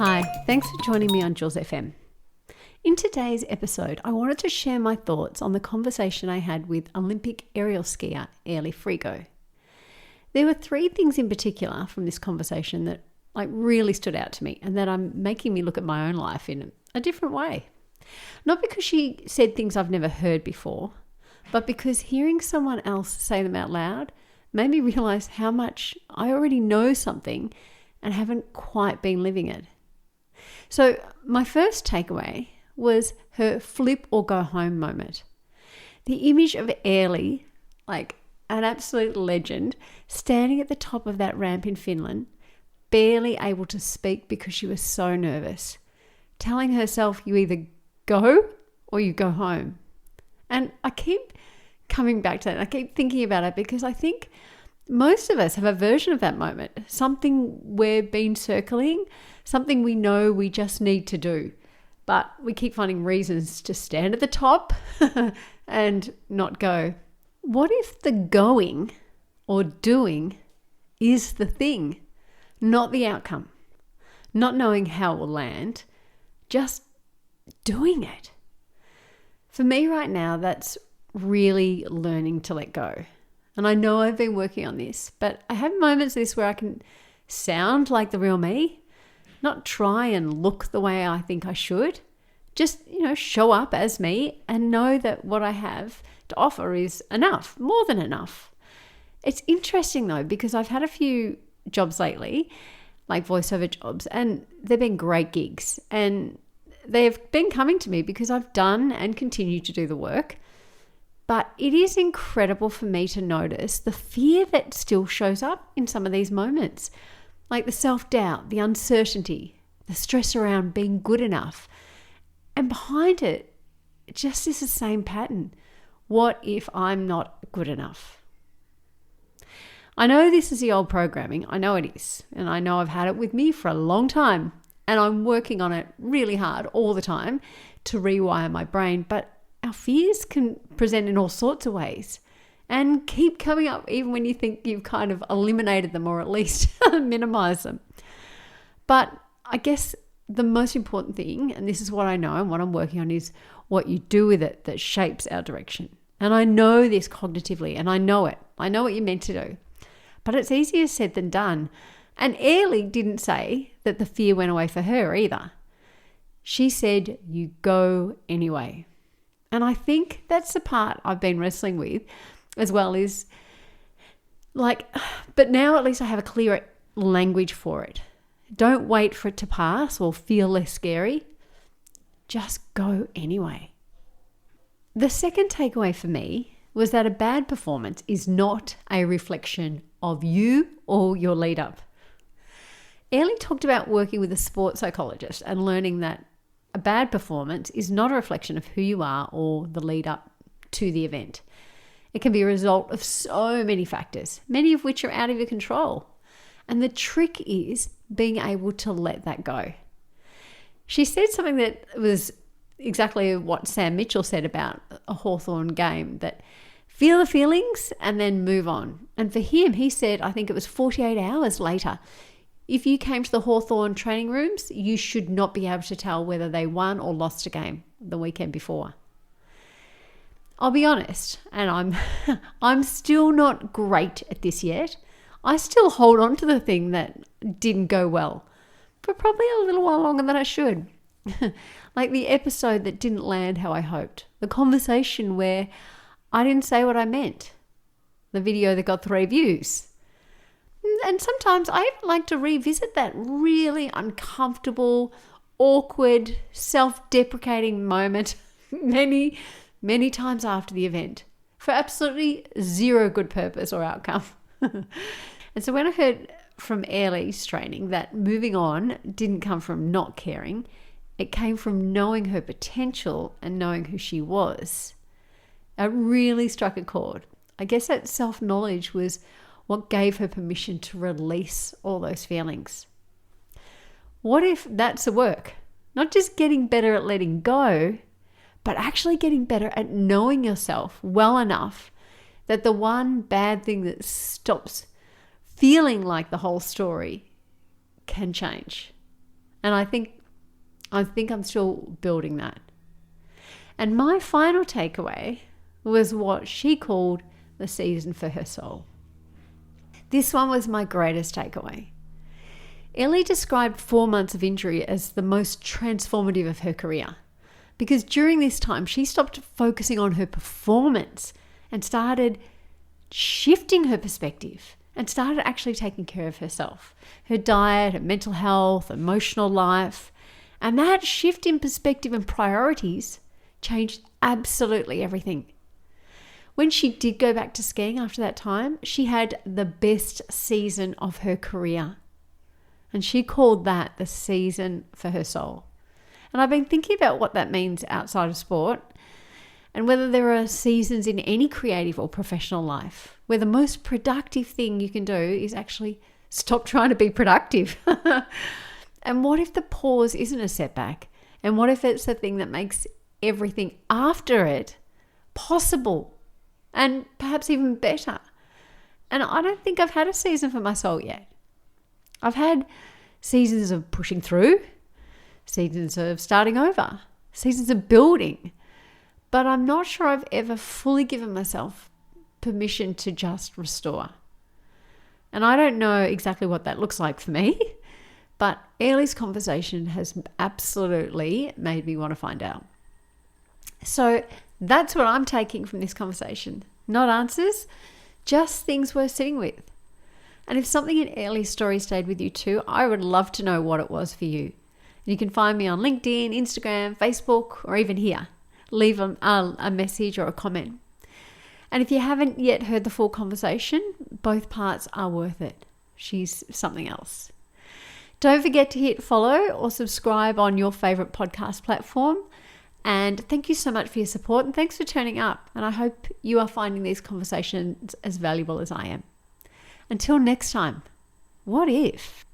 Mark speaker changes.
Speaker 1: Hi, thanks for joining me on Jules FM. In today's episode, I wanted to share my thoughts on the conversation I had with Olympic aerial skier Airleigh Frigo. There were three things in particular from this conversation that really stood out to me and that are making me look at my own life in a different way. Not because she said things I've never heard before, but because hearing someone else say them out loud made me realize how much I already know something and haven't quite been living it. So my first takeaway was her flip or go home moment. The image of Airleigh, like an absolute legend, standing at the top of that ramp in Finland, barely able to speak because she was so nervous, telling herself you either go or you go home. And I keep coming back to that. I keep thinking about it because I think most of us have a version of that moment, something we've been circling, something we know we just need to do, but we keep finding reasons to stand at the top and not go. What if the going or doing is the thing, not the outcome? Not knowing how it will land, just doing it. For me right now, that's really learning to let go. And I know I've been working on this, but I have moments of this where I can sound like the real me, not try and look the way I think I should. Just, show up as me and know that what I have to offer is enough, more than enough. It's interesting though, because I've had a few jobs lately, like voiceover jobs, and they've been great gigs. And they've been coming to me because I've done and continue to do the work. But it is incredible for me to notice the fear that still shows up in some of these moments, like the self-doubt, the uncertainty, the stress around being good enough. And behind it just is the same pattern. What if I'm not good enough? I know this is the old programming. I know it is. And I know I've had it with me for a long time. And I'm working on it really hard all the time to rewire my brain. But our fears can present in all sorts of ways and keep coming up even when you think you've kind of eliminated them or at least minimize them. But I guess the most important thing, and this is what I know and what I'm working on, is what you do with it that shapes our direction. And I know this cognitively and I know it. I know what you're meant to do. But it's easier said than done. And Airleigh didn't say that the fear went away for her either. She said, you go anyway. And I think that's the part I've been wrestling with as well, is but now at least I have a clearer language for it. Don't wait for it to pass or feel less scary. Just go anyway. The second takeaway for me was that a bad performance is not a reflection of you or your lead up. Airleigh talked about working with a sports psychologist and learning that a bad performance is not a reflection of who you are or the lead up to the event. It can be a result of so many factors, many of which are out of your control. And the trick is being able to let that go. She said something that was exactly what Sam Mitchell said about a Hawthorn game, that feel the feelings and then move on. And for him, he said, I think it was 48 hours later, if you came to the Hawthorn training rooms, you should not be able to tell whether they won or lost a game the weekend before. I'll be honest, and I'm still not great at this yet. I still hold on to the thing that didn't go well for probably a little while longer than I should. Like the episode that didn't land how I hoped. The conversation where I didn't say what I meant. The video that got 3 views. And sometimes I even like to revisit that really uncomfortable, awkward, self-deprecating moment many, many times after the event for absolutely zero good purpose or outcome. And so when I heard from Airleigh's training that moving on didn't come from not caring, it came from knowing her potential and knowing who she was, it really struck a chord. I guess that self-knowledge was what gave her permission to release all those feelings. What if that's the work? Not just getting better at letting go, but actually getting better at knowing yourself well enough that the one bad thing that stops feeling like the whole story can change. And I think I'm still building that. And my final takeaway was what she called the season for her soul. This one was my greatest takeaway. Airleigh described 4 months of injury as the most transformative of her career, because during this time she stopped focusing on her performance and started shifting her perspective and started actually taking care of herself, her diet, her mental health, emotional life. And that shift in perspective and priorities changed absolutely everything. When she did go back to skiing after that time, she had the best season of her career. And she called that the season for her soul. And I've been thinking about what that means outside of sport, and whether there are seasons in any creative or professional life where the most productive thing you can do is actually stop trying to be productive. And what if the pause isn't a setback? And what if it's the thing that makes everything after it possible and perhaps even better? And I don't think I've had a season for my soul yet. I've had seasons of pushing through, seasons of starting over, seasons of building, but I'm not sure I've ever fully given myself permission to just restore. And I don't know exactly what that looks like for me, but Airleigh's conversation has absolutely made me want to find out. So that's what I'm taking from this conversation. Not answers, just things we're sitting with. And if something in Airleigh's story stayed with you too, I would love to know what it was for you. You can find me on LinkedIn, Instagram, Facebook, or even here. Leave a message or a comment. And if you haven't yet heard the full conversation, both parts are worth it. She's something else. Don't forget to hit follow or subscribe on your favorite podcast platform. And thank you so much for your support, and thanks for turning up. And I hope you are finding these conversations as valuable as I am. Until next time, what if?